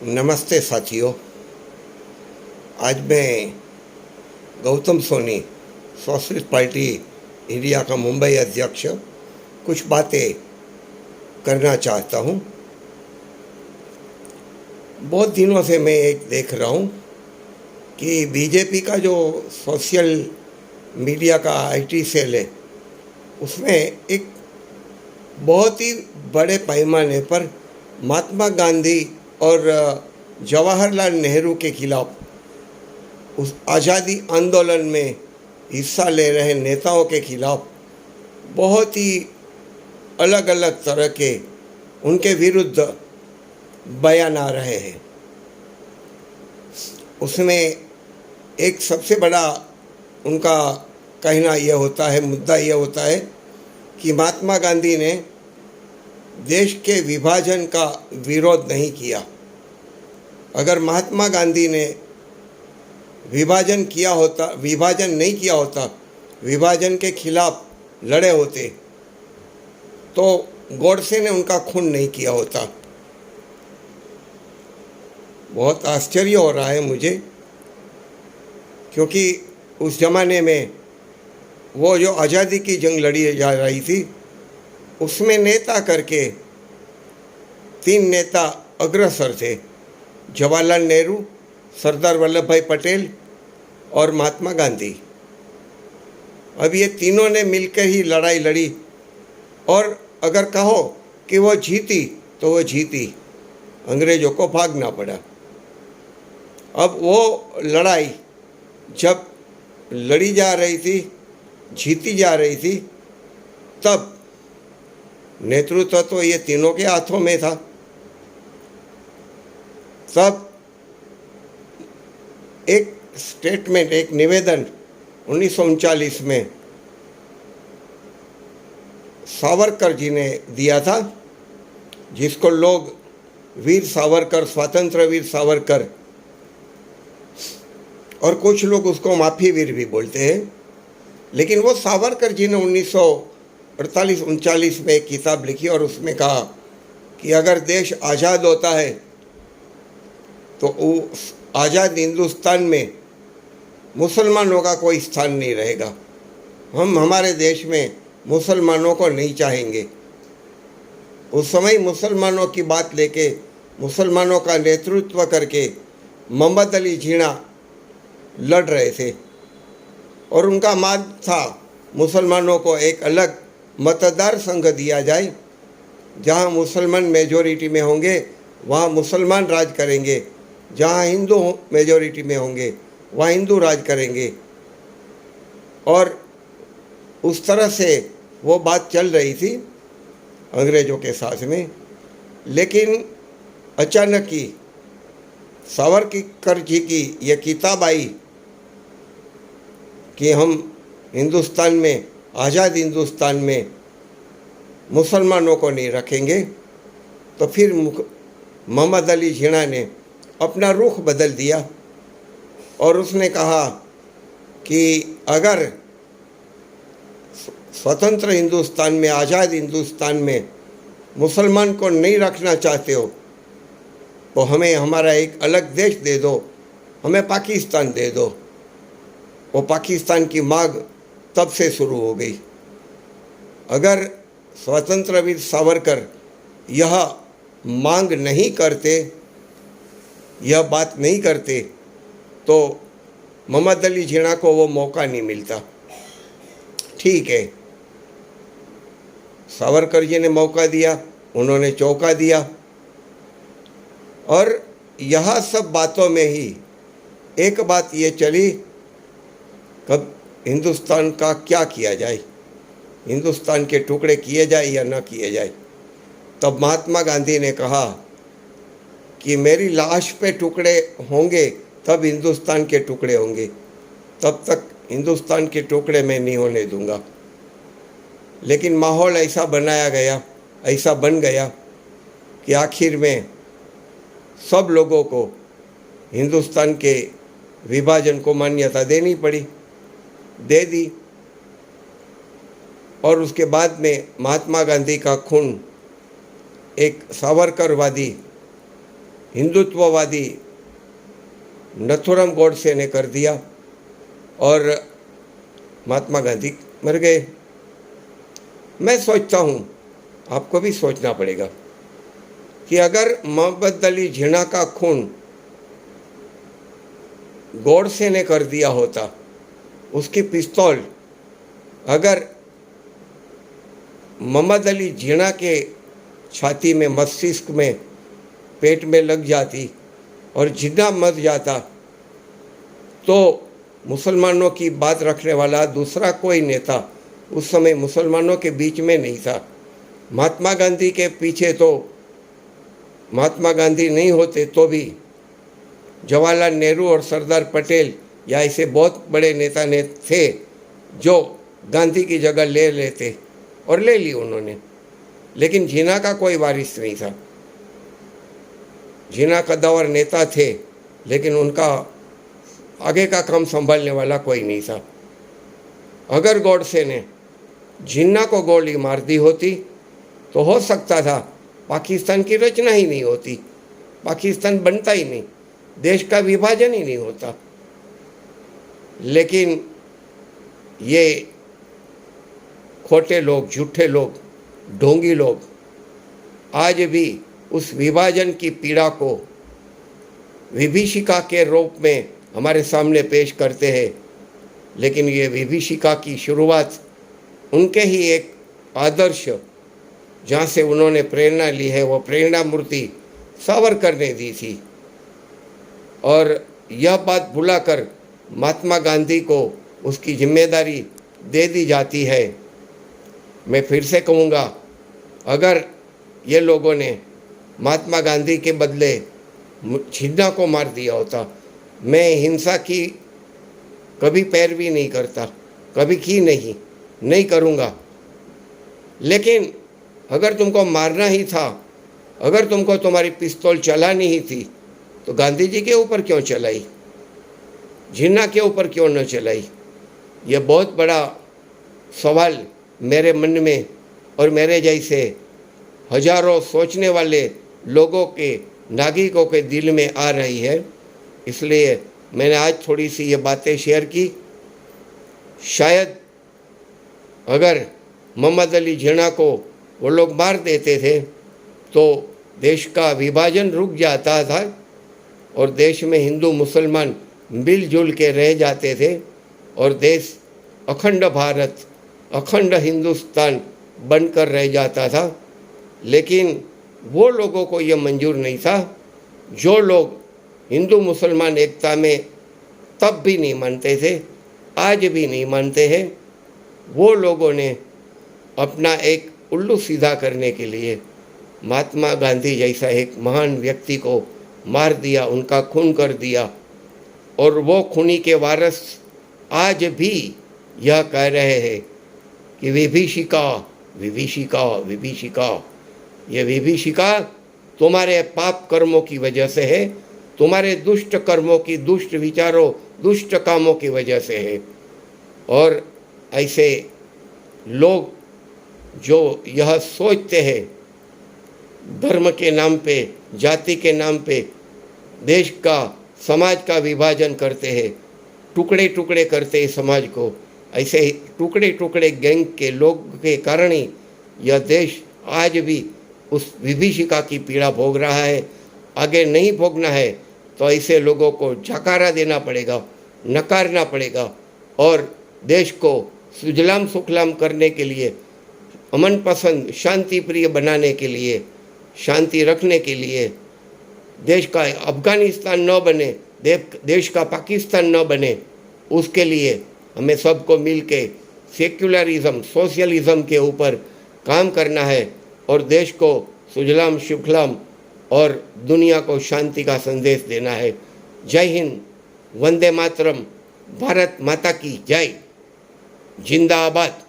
नमस्ते साथियों। आज मैं Gautam Soni, socialist party India का मुंबई अध्यक्ष, कुछ बातें करना चाहता हूँ। बहुत दिनों से मैं एक देख रहा हूँ कि बीजेपी का जो सोशल मीडिया का आईटी सेल है, उसमें एक बहुत ही बड़े पैमाने पर महात्मा गांधी और जवाहरलाल नेहरू के खिलाफ, उस आज़ादी आंदोलन में हिस्सा ले रहे नेताओं के खिलाफ बहुत ही अलग अलग तरह के उनके विरुद्ध बयान आ रहे हैं। उसमें एक सबसे बड़ा उनका कहना यह होता है, मुद्दा यह होता है कि महात्मा गांधी ने देश के विभाजन का विरोध नहीं किया। अगर महात्मा गांधी ने विभाजन नहीं किया होता, विभाजन के खिलाफ लड़े होते, तो गोडसे ने उनका खून नहीं किया होता। बहुत आश्चर्य हो रहा है मुझे, क्योंकि उस ज़माने में वो जो आज़ादी की जंग लड़ी जा रही थी, उसमें नेता करके 3 नेता अग्रसर थे: जवाहरलाल नेहरू, सरदार वल्लभ भाई पटेल और महात्मा गांधी। अब ये तीनों ने मिलकर ही लड़ाई लड़ी, और अगर कहो कि वो जीती तो वो जीती, अंग्रेज़ों को भागना पड़ा। अब वो लड़ाई जब लड़ी जा रही थी, जीती जा रही थी, तब नेतृत्व तो ये तीनों के हाथों में था। तब एक स्टेटमेंट, एक निवेदन 1939 में सावरकर जी ने दिया था, जिसको लोग वीर सावरकर, स्वतंत्र वीर सावरकर, और कुछ लोग उसको माफी वीर भी बोलते हैं। लेकिन वो सावरकर जी ने 1948-39 में एक किताब लिखी और उसमें कहा कि अगर देश आज़ाद होता है तो उस आज़ाद हिंदुस्तान में मुसलमानों का कोई स्थान नहीं रहेगा। हम हमारे देश में मुसलमानों को नहीं चाहेंगे। उस समय मुसलमानों की बात लेके, मुसलमानों का नेतृत्व करके मोहम्मद अली जिन्ना लड़ रहे थे, और उनका मांग था मुसलमानों को एक अलग मतदार संघ दिया जाए, जहां मुसलमान मेजॉरिटी में होंगे वहां मुसलमान राज करेंगे, जहां हिंदू मेजॉरिटी में होंगे वहां हिंदू राज करेंगे। और उस तरह से वो बात चल रही थी अंग्रेज़ों के साथ में। लेकिन अचानक ही सावरकर जी की ये किताब आई कि हम हिंदुस्तान में, आज़ाद हिंदुस्तान में मुसलमानों को नहीं रखेंगे। तो फिर मोहम्मद अली जिन्ना ने अपना रुख बदल दिया और उसने कहा कि अगर स्वतंत्र हिंदुस्तान में, आज़ाद हिंदुस्तान में मुसलमान को नहीं रखना चाहते हो तो हमें हमारा एक अलग देश दे दो, हमें पाकिस्तान दे दो। वो पाकिस्तान की मांग तब से शुरू हो गई। अगर स्वतंत्र वीर सावरकर यह मांग नहीं करते, यह बात नहीं करते, तो मोहम्मद अली जिन्ना को वो मौका नहीं मिलता। ठीक है, सावरकर जी ने मौका दिया, उन्होंने चौका दिया, और यह सब बातों में ही एक बात ये चली, कब हिंदुस्तान का क्या किया जाए, हिंदुस्तान के टुकड़े किए जाए या न किए जाए। तब महात्मा गांधी ने कहा कि मेरी लाश पे टुकड़े होंगे तब हिंदुस्तान के टुकड़े होंगे, तब तक हिंदुस्तान के टुकड़े मैं नहीं होने दूंगा। लेकिन माहौल ऐसा बनाया गया, ऐसा बन गया कि आखिर में सब लोगों को हिंदुस्तान के विभाजन को मान्यता देनी पड़ी, दे दी। और उसके बाद में महात्मा गांधी का खून एक सावरकरवादी हिंदुत्ववादी नथुराम गोडसे ने कर दिया और महात्मा गांधी मर गए। मैं सोचता हूँ, आपको भी सोचना पड़ेगा कि अगर मोहम्मद अली जिन्ना का खून गोडसे ने कर दिया होता, उसकी पिस्तौल अगर मोहम्मद अली जिन्ना के छाती में, मस्तिष्क में, पेट में लग जाती और जिन्ना मर जाता, तो मुसलमानों की बात रखने वाला दूसरा कोई नेता उस समय मुसलमानों के बीच में नहीं था। महात्मा गांधी के पीछे तो महात्मा गांधी नहीं होते तो भी जवाहरलाल नेहरू और सरदार पटेल या ऐसे बहुत बड़े नेता ने थे जो गांधी की जगह ले लेते, और ले ली उन्होंने। लेकिन जिन्ना का कोई वारिस नहीं था। जिन्ना कद्दावर नेता थे, लेकिन उनका आगे का काम संभालने वाला कोई नहीं था। अगर गोडसे ने जिन्ना को गोली मार दी होती तो हो सकता था पाकिस्तान की रचना ही नहीं होती, पाकिस्तान बनता ही नहीं, देश का विभाजन ही नहीं होता। लेकिन ये खोटे लोग, झूठे लोग, ढोंगी लोग आज भी उस विभाजन की पीड़ा को विभीषिका के रूप में हमारे सामने पेश करते हैं। लेकिन ये विभीषिका की शुरुआत उनके ही एक आदर्श, जहाँ से उन्होंने प्रेरणा ली है, वो प्रेरणा मूर्ति सावरकर ने दी थी। और यह बात भुलाकर महात्मा गांधी को उसकी जिम्मेदारी दे दी जाती है। मैं फिर से कहूँगा, अगर ये लोगों ने महात्मा गांधी के बदले जिन्ना को मार दिया होता, मैं हिंसा की कभी पैरवी नहीं करता, कभी की नहीं करूँगा। लेकिन अगर तुमको मारना ही था, अगर तुमको तुम्हारी पिस्तौल चलानी ही थी, तो गांधी जी के ऊपर क्यों चलाई, जिन्ना के ऊपर क्यों न चलाई? यह बहुत बड़ा सवाल मेरे मन में और मेरे जैसे हजारों सोचने वाले लोगों के, नागरिकों के दिल में आ रही है। इसलिए मैंने आज थोड़ी सी ये बातें शेयर की। शायद अगर मोहम्मद अली जिन्ना को वो लोग मार देते थे तो देश का विभाजन रुक जाता था और देश में हिंदू मुसलमान मिलजुल के रह जाते थे और देश अखंड भारत, अखंड हिंदुस्तान बनकर रह जाता था। लेकिन वो लोगों को ये मंजूर नहीं था, जो लोग हिंदू मुसलमान एकता में तब भी नहीं मानते थे, आज भी नहीं मानते हैं। वो लोगों ने अपना एक उल्लू सीधा करने के लिए महात्मा गांधी जैसा एक महान व्यक्ति को मार दिया, उनका खून कर दिया। और वो खूनी के वारिस आज भी यह कह रहे हैं कि विभीषिका, विभीषिका, विभीषिका। ये विभीषिका तुम्हारे पाप कर्मों की वजह से है, तुम्हारे दुष्ट कर्मों की, दुष्ट विचारों, दुष्ट कामों की वजह से है। और ऐसे लोग जो यह सोचते हैं, धर्म के नाम पे, जाति के नाम पे देश का, समाज का विभाजन करते हैं, टुकड़े टुकड़े करते हैं समाज को, ऐसे ही टुकड़े टुकड़े गैंग के लोग के कारण ही यह देश आज भी उस विभीषिका की पीड़ा भोग रहा है। आगे नहीं भोगना है तो ऐसे लोगों को झकारा देना पड़ेगा, नकारना पड़ेगा और देश को सुजलाम सुफलाम करने के लिए, अमन पसंद, शांति प्रिय बनाने के लिए, शांति रखने के लिए, देश का अफगानिस्तान न बने, देश का पाकिस्तान न बने, उसके लिए हमें सबको मिल के सेक्युलरिज्म, सोशलिज्म के ऊपर काम करना है और देश को सुजलाम सुफलाम और दुनिया को शांति का संदेश देना है। जय हिंद, वंदे मातरम, भारत माता की जय, जिंदाबाद।